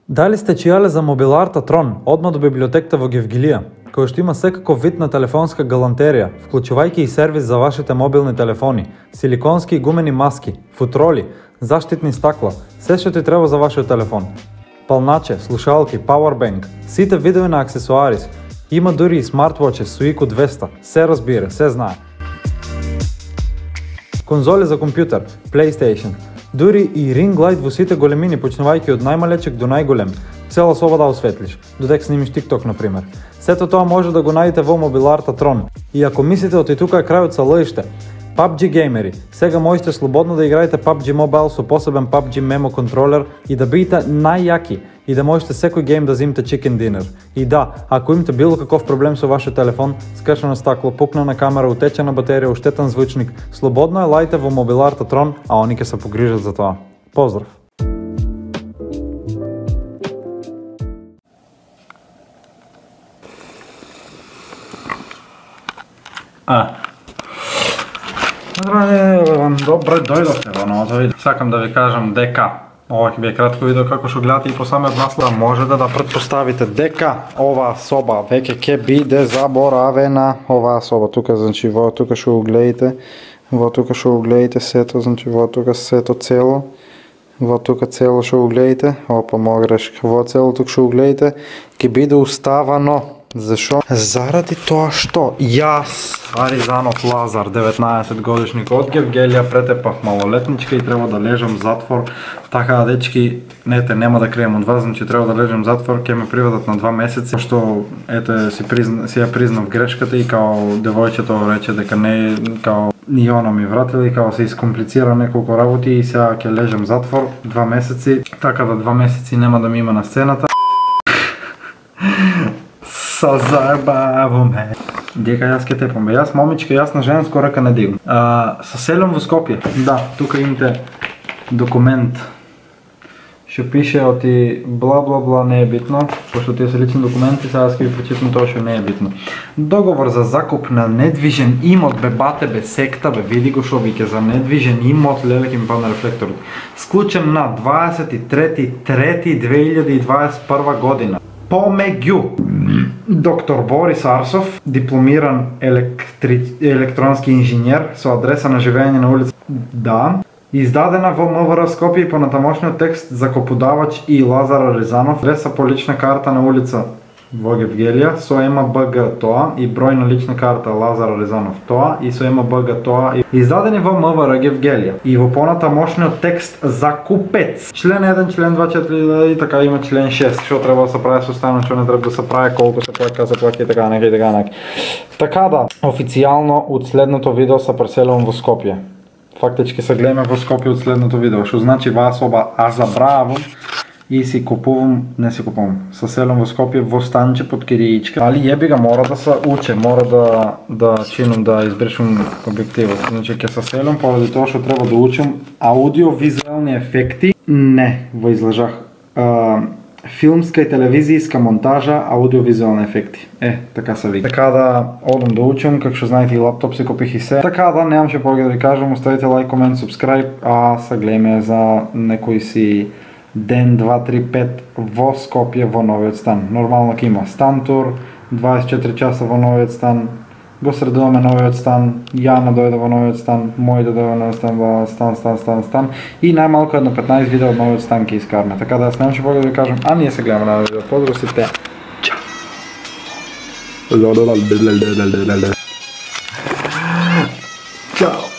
Дали сте чијале за мобиларта Трон, одма до библиотеката во Гевгилија, која што има секаков вид на телефонска галантерија, вклучувајќи и сервис за вашите мобилни телефони, силиконски и гумени маски, футроли, заштитни стакла, се што ти треба за вашиот телефон. Палначе, слушалки, powerbank, сите видови на аксесуарис, има дури и смартвоче со IQ 200, се разбира, се знае. Конзоли за компјутер, PlayStation, дури и ring light во сите големини, почнувајќи од најмалечек до најголем, цела соба да осветлиш, додека снимиш TikTok, например. Сето тоа може да го најдете во мобиларта Трон. И ако мислите оти тука е крајот са лъжите, PUBG геймери, сега можете слободно да играете PUBG Mobile со посебен PUBG Memo контролер и да бидете најјаки и да можете секој гейм да земите chicken dinner. И да, ако имате било каков проблем со вашиот телефон, скршено стакло, пукнана камера, утечена батерија, уштетен звучник, слободно е лајте во мобиларта Трон, а они ќе се погрижат за тоа. Поздрав! Добре, дојдовте во новото видео. Сакам да ви кажам дека ова ќе биде кратко видео како што гледате и по самиот наслов можете да претпоставите дека оваа соба веќе ќе биде заборавена. Оваа соба тука, значи во тука што го гледате, во тука што го гледате сето, значи во тука сето цело, во тука цело што го гледате, опа моја грешка, во цело тука што го гледате ќе биде уставано. Зашо? Заради тоа што јас, Аризанов Лазар, 19 годишник од Гевгелија, претепав малолетничка и треба да лежам затвор. Така дечки, нема да крием од вас, значи треба да лежам затвор, ќе ме приведат на 2 месеци, што ете си ја признав грешката и као девојчето рече дека не као и оно ми вратил и као се искомплицира неколку работи и сега ќе лежам затвор 2 месеци, така да 2 месеци нема да ми има на сцената. Са заебаваме. Дека јас ке тепам, јас момичка, јас на женско рака не дигам. Се селам во Скопје. Да, тука имате документ што пише оти бла бла бла, не е битно, пошто тие се лични документи, сега ќе ви прочитам тоа што не е битно. Договор за закуп на недвижен имот, бе бате, бе секта, бе види го шо вике за недвижен имот, леле ќе ми падна рефлекторот. Склучен на 23.3.2021 година. Помеѓу доктор Борис Арсов, дипломиран електронски инженер со адреса на живење на улица Да, издадена во МВР Скопје и понатамошниот текст закуподавач и Лазар Аризанов, адреса по лична карта на улица во Гевгелија со МБГ тоа и број на лична карта Лазар Аризанов тоа и со МБГ тоа и издадени во МВР Гевгелија и во понатамошниот текст закупец. Член 1, член 2, 4 и така има член 6, што треба да се прави со станот, што не треба да се прави, колку се плаќа и така нека и така нека. Така да, официјално од следното видео се преселувам во Скопје. Фактички се гледаме во Скопје од следното видео, што значи ваа соба забравам и си купувам, не си купувам, се селам во Скопје во станче под кириичка. Али јеби га, мора да се уче, мора да чинам, да избришам објективот. Значи ќе се селам поради тоа што треба да учам аудиовизуелни ефекти. Не, во излажах. Филмска и телевизијска монтажа, аудиовизуелни ефекти. Така се вика. Така да одам да учам, како што знаете и лаптоп си купих и се. Така да немам ше повеќе да ви кажам, оставите лайк, комент, субскрайб, а се гледаме за некој си ден, 2, 3, 5 во Скопје во новиот стан. Нормално ќе има стан тур, 24 часа во новиот стан, го средуваме новиот стан, Јана дојде во новиот стан, мој да дојде во новиот стан, стан и најмалку едно 15 видео од новиот стан ќе искараме. Така да јас немам ше повеќе да ви кажам, а ние се гледаме на видео. Поздрав сите. Чао. Чао.